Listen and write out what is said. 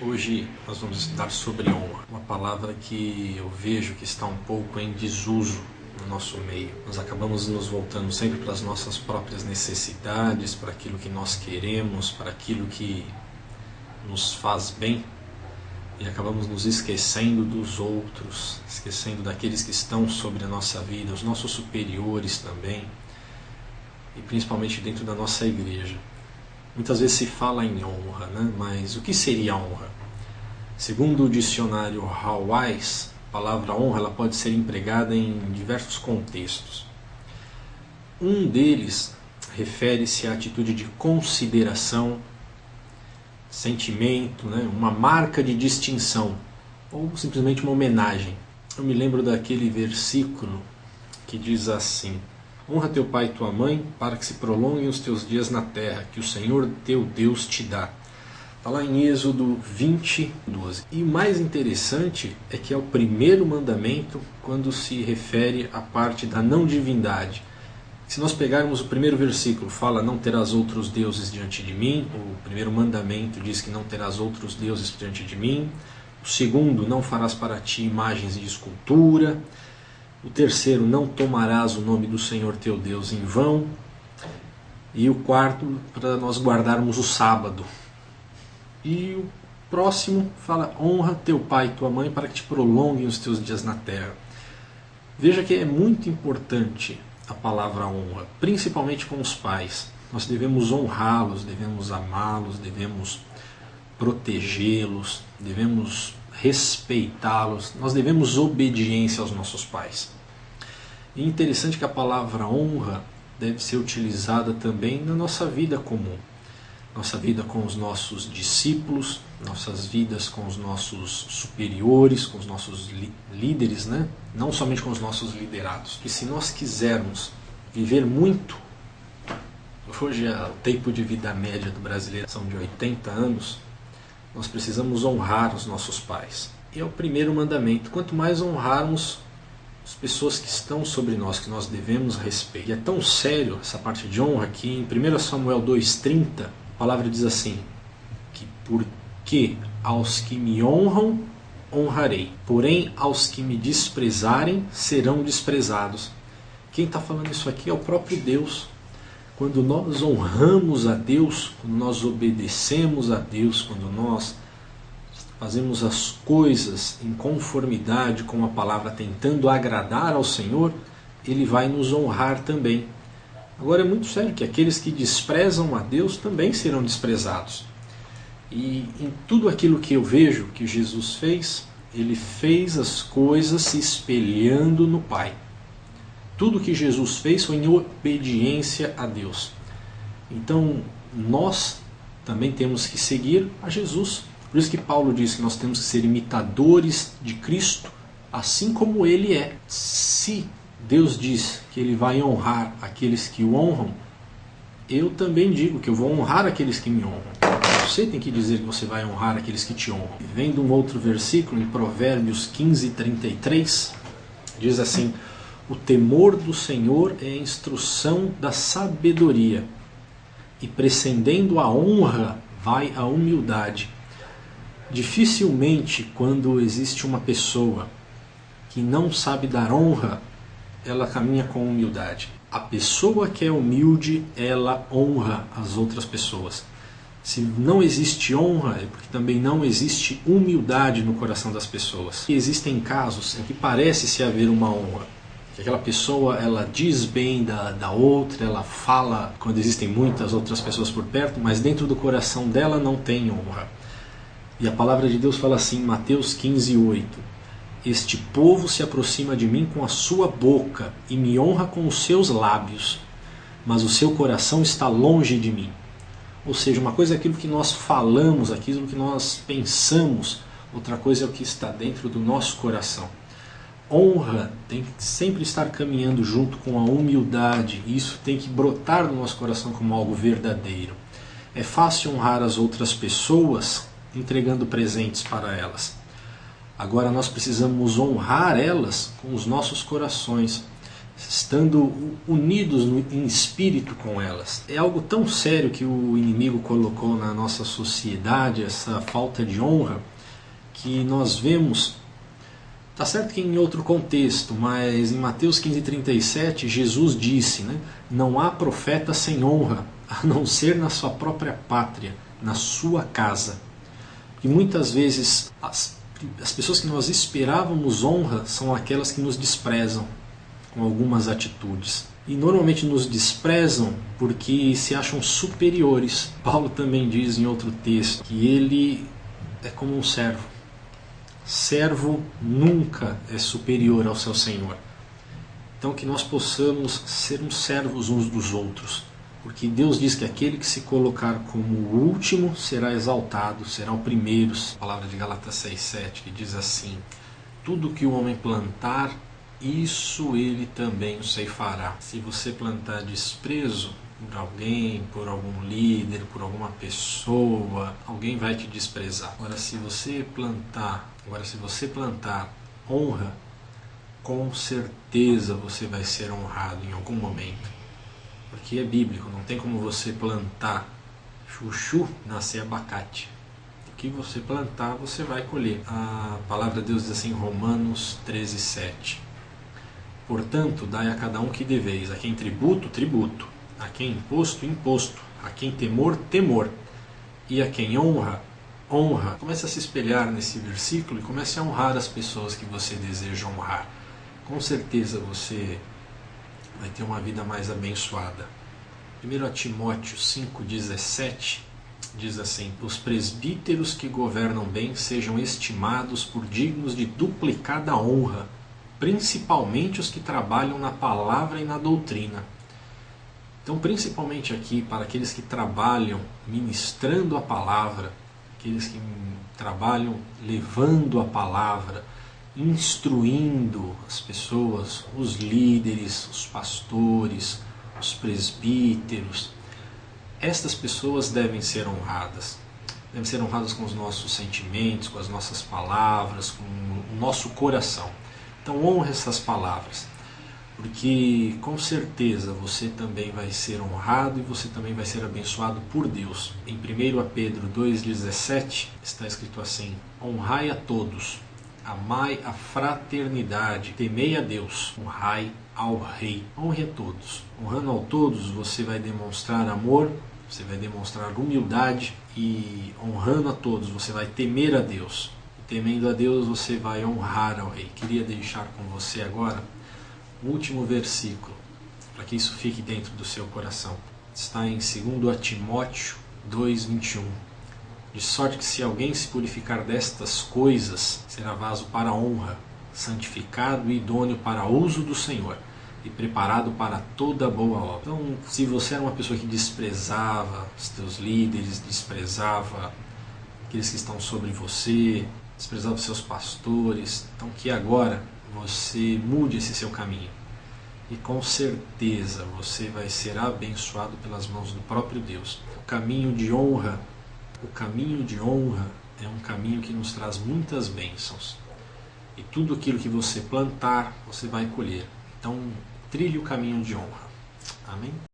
Hoje nós vamos estudar sobre honra, uma palavra que eu vejo que está um pouco em desuso no nosso meio. Nós acabamos nos voltando sempre para as nossas próprias necessidades, para aquilo que nós queremos, para aquilo que nos faz bem, e acabamos nos esquecendo dos outros, esquecendo daqueles que estão sobre a nossa vida, os nossos superiores também, e principalmente dentro da nossa igreja. Muitas vezes se fala em honra, né? Mas o que seria honra? Segundo o dicionário Hallwise, a palavra honra ela pode ser empregada em diversos contextos. Um deles refere-se à atitude de consideração, sentimento, né? Uma marca de distinção, ou simplesmente uma homenagem. Eu me lembro daquele versículo que diz assim: honra teu pai e tua mãe, para que se prolonguem os teus dias na terra, que o Senhor teu Deus te dá. Está lá em Êxodo 20, 12. E o mais interessante é que é o primeiro mandamento quando se refere à parte da não divindade. Se nós pegarmos o primeiro versículo, fala: não terás outros deuses diante de mim. O primeiro mandamento diz que não terás outros deuses diante de mim. O segundo, não farás para ti imagens de escultura. O terceiro, não tomarás o nome do Senhor teu Deus em vão. E o quarto, para nós guardarmos o sábado. E o próximo fala: honra teu pai e tua mãe, para que te prolonguem os teus dias na terra. Veja que é muito importante a palavra honra, principalmente com os pais. Nós devemos honrá-los, devemos amá-los, devemos protegê-los, devemos respeitá-los, nós devemos obediência aos nossos pais. E é interessante que a palavra honra deve ser utilizada também na nossa vida comum. Nossa vida com os nossos discípulos, nossas vidas com os nossos superiores, com os nossos líderes, né? Não somente com os nossos liderados. E se nós quisermos viver muito, hoje o tempo de vida média do brasileiro são de 80 anos, nós precisamos honrar os nossos pais. E é o primeiro mandamento. Quanto mais honrarmos as pessoas que estão sobre nós, que nós devemos respeito. E é tão sério essa parte de honra que em 1 Samuel 2,30, a palavra diz assim: que porque aos que me honram, honrarei, porém aos que me desprezarem, serão desprezados. Quem está falando isso aqui é o próprio Deus. Quando nós honramos a Deus, quando nós obedecemos a Deus, quando nós fazemos as coisas em conformidade com a palavra, tentando agradar ao Senhor, Ele vai nos honrar também. Agora é muito sério que aqueles que desprezam a Deus também serão desprezados. E em tudo aquilo que eu vejo que Jesus fez, Ele fez as coisas se espelhando no Pai. Tudo que Jesus fez foi em obediência a Deus. Então, nós também temos que seguir a Jesus. Por isso que Paulo diz que nós temos que ser imitadores de Cristo, assim como Ele é. Se Deus diz que Ele vai honrar aqueles que o honram, eu também digo que eu vou honrar aqueles que me honram. Você tem que dizer que você vai honrar aqueles que te honram. Vendo um outro versículo, em Provérbios 15, 33, diz assim: o temor do Senhor é a instrução da sabedoria, e prescindendo a honra vai a humildade. Dificilmente, quando existe uma pessoa que não sabe dar honra, ela caminha com humildade. A pessoa que é humilde, ela honra as outras pessoas. Se não existe honra, é porque também não existe humildade no coração das pessoas. E existem casos em que parece-se haver uma honra. Que aquela pessoa, ela diz bem da outra, ela fala quando existem muitas outras pessoas por perto, mas dentro do coração dela não tem honra. E a palavra de Deus fala assim em Mateus 15, 8. Este povo se aproxima de mim com a sua boca e me honra com os seus lábios, mas o seu coração está longe de mim. Ou seja, uma coisa é aquilo que nós falamos, aquilo que nós pensamos, outra coisa é o que está dentro do nosso coração. Honra tem que sempre estar caminhando junto com a humildade, e isso tem que brotar no nosso coração como algo verdadeiro. É fácil honrar as outras pessoas entregando presentes para elas. Agora nós precisamos honrar elas com os nossos corações. estando unidos em espírito com elas. É algo tão sério que o inimigo colocou na nossa sociedade, essa falta de honra, que nós vemos. Está certo que em outro contexto, mas em Mateus 15:37 Jesus disse, né, não há profeta sem honra, a não ser na sua própria pátria, na sua casa. E muitas vezes as pessoas que nós esperávamos honra são aquelas que nos desprezam com algumas atitudes. E normalmente nos desprezam porque se acham superiores. Paulo também diz em outro texto que ele é como um servo. Servo nunca é superior ao seu Senhor. Então que nós possamos sermos servos uns dos outros, porque Deus diz que aquele que se colocar como o último será exaltado, será o primeiro. A palavra de Gálatas 6:7 que diz assim: tudo que o homem plantar, isso ele também o ceifará. Se você plantar desprezo por alguém, por algum líder, por alguma pessoa, alguém vai te desprezar. Agora se você plantar honra, com certeza você vai ser honrado em algum momento. Porque é bíblico, não tem como você plantar chuchu, nascer abacate. O que você plantar, você vai colher. A palavra de Deus diz assim em Romanos 13:7. Portanto, dai a cada um que deveis, a quem tributo, tributo, a quem imposto, imposto, a quem temor, temor, e a quem honra, honra. Comece a se espelhar nesse versículo e comece a honrar as pessoas que você deseja honrar. Com certeza você vai ter uma vida mais abençoada. 1 Timóteo 5:17 diz assim: os presbíteros que governam bem sejam estimados por dignos de duplicada honra, principalmente os que trabalham na palavra e na doutrina. Então, principalmente aqui, para aqueles que trabalham ministrando a palavra, aqueles que trabalham levando a palavra, instruindo as pessoas, os líderes, os pastores, os presbíteros, estas pessoas devem ser honradas. Devem ser honradas com os nossos sentimentos, com as nossas palavras, com o nosso coração. Então honre essas palavras, porque com certeza você também vai ser honrado e você também vai ser abençoado por Deus. Em 1 Pedro 2,17 está escrito assim: honrai a todos, amai a fraternidade, temei a Deus, honrai ao Rei. Honre a todos. Honrando a todos, você vai demonstrar amor, você vai demonstrar humildade, e honrando a todos, você vai temer a Deus. E temendo a Deus, você vai honrar ao Rei. Queria deixar com você agora o último versículo, para que isso fique dentro do seu coração. Está em 2 Timóteo 2,21. De sorte que se alguém se purificar destas coisas, será vaso para a honra, santificado e idôneo para uso do Senhor, e preparado para toda boa obra. Então, se você era uma pessoa que desprezava os teus líderes, desprezava aqueles que estão sobre você, desprezava os seus pastores, então que agora você mude esse seu caminho. E com certeza você vai ser abençoado pelas mãos do próprio Deus. O caminho de honra é um caminho que nos traz muitas bênçãos. E tudo aquilo que você plantar, você vai colher. Então, trilhe o caminho de honra. Amém?